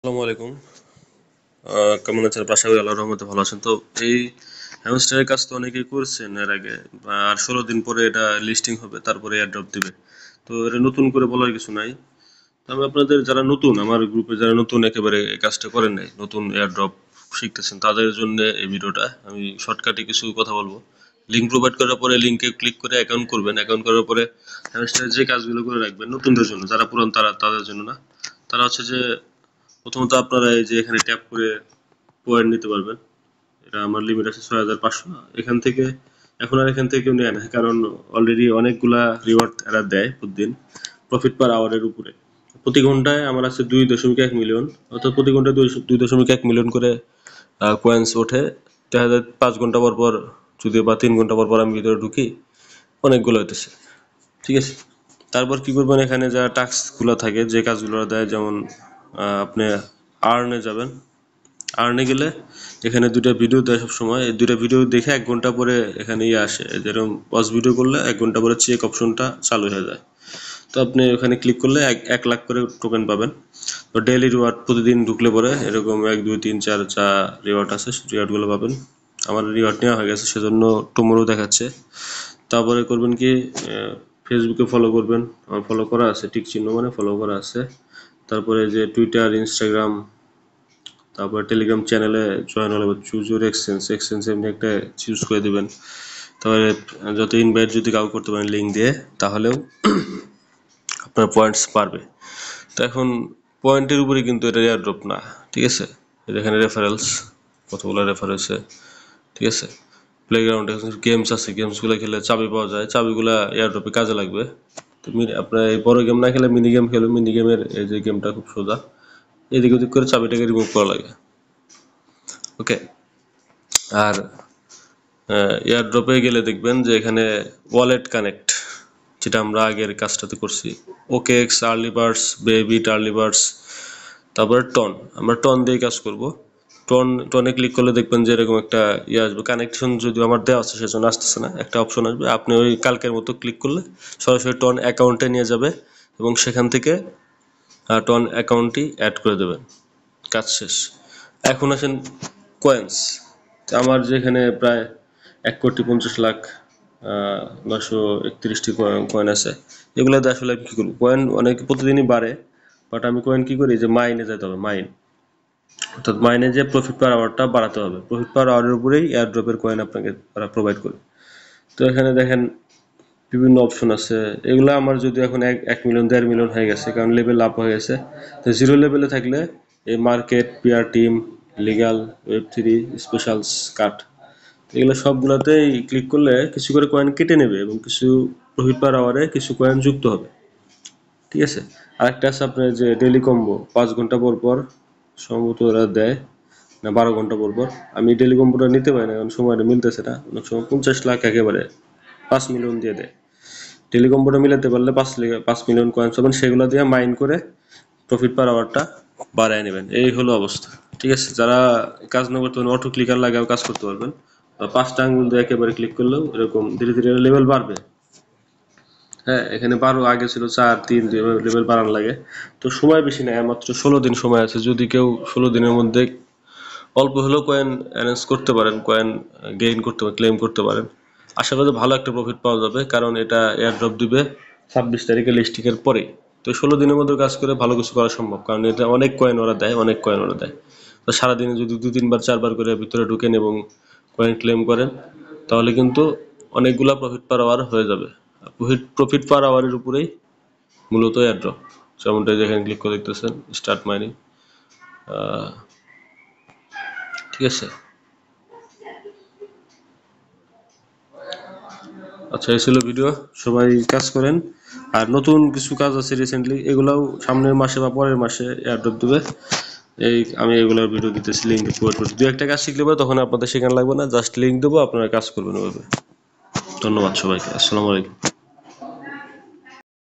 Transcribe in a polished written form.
আসসালামু আলাইকুম। কেমন আছেন? আশা করি আল্লাহর রহমতে ভালো আছেন। তো এই হ্যামস্টারের কাজ তো অনেকেই করছেন এর আগে, আর 16 দিন পরে এটা লিস্টিং হবে, তারপরে এয়ারড্রপ দিবে। তো এটা নতুন করে বলার কিছু নাই। তো আমি আপনাদের যারা নতুন, আমার গ্রুপে যারা নতুন, একেবারে এই কাজটা করেন নাই, নতুন এয়ারড্রপ শিখতেছেন, তাদের জন্য এই ভিডিওটা। আমি শর্টকাটে কিছু কথা বলবো। লিঙ্ক প্রোভাইড করার পরে লিঙ্কে ক্লিক করে অ্যাকাউন্ট করবেন। অ্যাকাউন্ট করার পরে হ্যামস্টারের যে কাজগুলো করে রাখবেন নতুনদের জন্য, যারা পুরান তারা তাদের জন্য না। তারা হচ্ছে যে প্রথমত আপনারা এই যে এখানে ট্যাপ করে পয়েন্ট নিতে পারবেন। এটা আমার লিমিট আছে 6500। এখান থেকে এখন আর এখান থেকে কেউ নেয় না, কারণ অলরেডি অনেকগুলা রিওয়ার্ড এরা দেয় প্রতিদিন, প্রফিট পার আওয়ারের উপরে। প্রতি ঘন্টায় আমার আছে 2.1 মিলিয়ন, অর্থাৎ প্রতি ঘন্টায় 2.1 মিলিয়ন করে কয়েন্স ওঠে। দেখা যায় 5 ঘন্টা পর পর, যদি বা 3 ঘন্টা পর পর আমি ভিতরে ঢুকি, অনেকগুলো হইতেছে। ঠিক আছে, তারপর কি করবেন, এখানে যা টাস্কগুলো থাকে, যে কাজগুলো দেয়, যেমন আপনি আর্নে যাবেন। আর্নে গেলে এখানে 2টা ভিডিও দেয় সবসময়। এই 2টা ভিডিও দেখে 1 ঘন্টা পরে এখানে আসে, যেরকম পজ ভিডিও করলে 1 ঘন্টা পরে চেক অপশনটা চালু হয়ে যায়। তো আপনি ওখানে ক্লিক করলে 1 লাখ করে টোকেন পাবেন। তো ডেইলি রিওয়ার্ড প্রতিদিন ঢুকলে পরে এরকম 1 2 3 4 যা রিওয়ার্ড আছে, রিওয়ার্ডগুলো পাবেন। আমার রিওয়ার্ড নেওয়া হয়ে গেছে, সেজন্য টুমোরো দেখাচ্ছে। তারপরে করবেন কি, ফেসবুকে ফলো করবেন। আমার ফলো করা আছে, টিক চিহ্ন মানে ফলো করা আছে। তারপরে যে টুইটার, ইনস্টাগ্রাম, তারপরে টেলিগ্রাম চ্যানেলে জয়েন হলে চুজ ইউর এক্সচেঞ্জ এমনি একটা চুজ করে দিবেন। তারপরে যত ইনভাইট যদি কাউ করতে পারেন লিঙ্ক দিয়ে, তাহলেও আপনার পয়েন্টস বাড়বে। তো এখন পয়েন্টের উপরে কিন্তু এটা এয়ারড্রপ না, ঠিক আছে। এখানে রেফারেলস, কতগুলো রেফারেন্সে, ঠিক আছে। প্লেগ্রাউন্ডে গেমস আছে, গেমসগুলো খেলে চাবি পাওয়া যায়, চাবিগুলো এয়ারড্রপে কাজে লাগবে। তো আপনার এই বড় গেম না খেলে মিনি গেম খেলো। মিনি গেমের এই যে গেমটা খুব সোজা, এদিক ওদিক করে চাবিটাকে রিমুভ করা লাগে। ওকে। আর এয়ারড্রপে গেলে দেখবেন যে এখানে ওয়ালেট কানেক্ট, যেটা আমরা আগের কাজটাতে করছি। ওকে এক্স, আর্লি বার্ডস, বেবিট, আর্লি বার্ডস, তারপরে টন। আমরা টন দিয়ে কাজ করব। টনে ক্লিক করলে দেখবেন যে এরকম একটা ইয়ে আসবে। কানেকশন যদিও আমার দেওয়া আছে, সেজন্য আসতেছে না, একটা অপশন আসবে। আপনি ওই কালকের মতো ক্লিক করলে সরাসরি টন অ্যাকাউন্টে নিয়ে যাবে, এবং সেখান থেকে টন অ্যাকাউন্টটি অ্যাড করে দেবেন। কাজ শেষ। এখন আসেন কয়েন্স। আমার যেখানে প্রায় 1,50,00,931টি কয়েন আছে, এগুলোতে আসলে আমি কী করবো, কয়েন অনেক প্রতিদিনই বাড়ে, বাট আমি কয়েন কী করি, যে মাইনে যেতে হবে। অর্থাৎ মাইনে যে প্রফিট পার আওয়ারটা বাড়াতে হবে। প্রফিট পার আওয়ারের উপরেই এয়ারড্রপের কয়েন আপনাকে তারা প্রোভাইড করে। তো এখানে দেখেন বিভিন্ন অপশন আছে। এগুলো আমার যদি এখন 1 মিলিয়ন 1.5 মিলিয়ন হয়ে গেছে, কারণ লেভেল আপ হয়ে গেছে। তো 0 লেভেলে থাকলে এই মার্কেট, পিআর টিম, লিগাল, ওয়েব3, স্পেশালস, কাট, এগুলো সবগুলোতেই ক্লিক করলে কিছু করে কয়েন কেটে নেবে, এবং কিছু প্রফিট পার আওয়ারে কিছু কয়েন যুক্ত হবে। ঠিক আছে। আরেকটা আছে আপনার যে ডেইলি কম্বো, 5 ঘন্টা পর পর সম্ভবত ওরা দেয়, না 12 ঘন্টা পর পর। আমি ডেইলি কম্বোটা নিতে পারি না, কারণ সময়টা মিলতেছে না। অনেক সময় 50 লাখ একেবারে 5 মিলিয়ন দিয়ে দেয়। ডেইলি কম্বোটা মিলাতে পারলে 5 মিলিয়ন কয়েন্স পাবেন, সেগুলো দিয়ে মাইন করে প্রফিট পার আওয়ারটা বাড়ায় নেবেন। এই হলো অবস্থা। ঠিক আছে, যারা কাজ না করতে পারেন, অটো ক্লিকার লাগাও কাজ করতে পারবেন, বা 5টা আঙ্গুল দিয়ে একেবারে ক্লিক করলেও এরকম ধীরে ধীরে লেভেল বাড়বে। হ্যাঁ, এখানে 12 আগে ছিল 4 3, লেভেল বাড়ানো লাগে। তো সময় বেশি নেই, মাত্র 16 দিন সময় আছে। যদি কেউ 16 দিনের মধ্যে অল্প হলেও কয়েন অ্যারেঞ্জ করতে পারেন, কয়েন গেইন করতে পারেন, ক্লেম করতে পারেন, আশা করি ভালো একটা প্রফিট পাওয়া যাবে। কারণ এটা এয়ারড্রপ দিবে 26 তারিখে লিস্টিংয়ের পরে। তো 16 দিনের মধ্যে কাজ করে ভালো কিছু করা সম্ভব, কারণ এটা অনেক কয়েন ওরা দেয়, অনেক কয়েন ওরা দেয়। তো সারাদিনে যদি 2 3 বার 4 বার করে ভিতরে ঢুকেন এবং কয়েন ক্লেম করেন, তাহলে কিন্তু অনেকগুলা প্রফিট পার আওয়ার হয়ে যাবে। প্রফিট পার আওয়ারের উপরেই মূলত এয়ারড্রপ। যেমনটা যেখানে ক্লিক করে দেখতেছেন, স্টার্ট মাইনিং। ঠিক আছে। আচ্ছা, এই ছিল ভিডিও। সবাই কাজ করেন। আর নতুন কিছু কাজ আছে রিসেন্টলি, এগুলাও সামনের মাসে বা পরের মাসে এয়ারড্রপ দেবে। আমি এগুলোর ভিডিও দিতেছি, লিঙ্ক প্রোভাইড করছি। 2 একটা কাজ শিখলে পরে তখন আপনাদের শেখানো লাগবে না, জাস্ট লিঙ্ক দেবো, আপনারা কাজ করবেন ওইভাবে। ধন্যবাদ সবাইকে। আসসালামু আলাইকুম।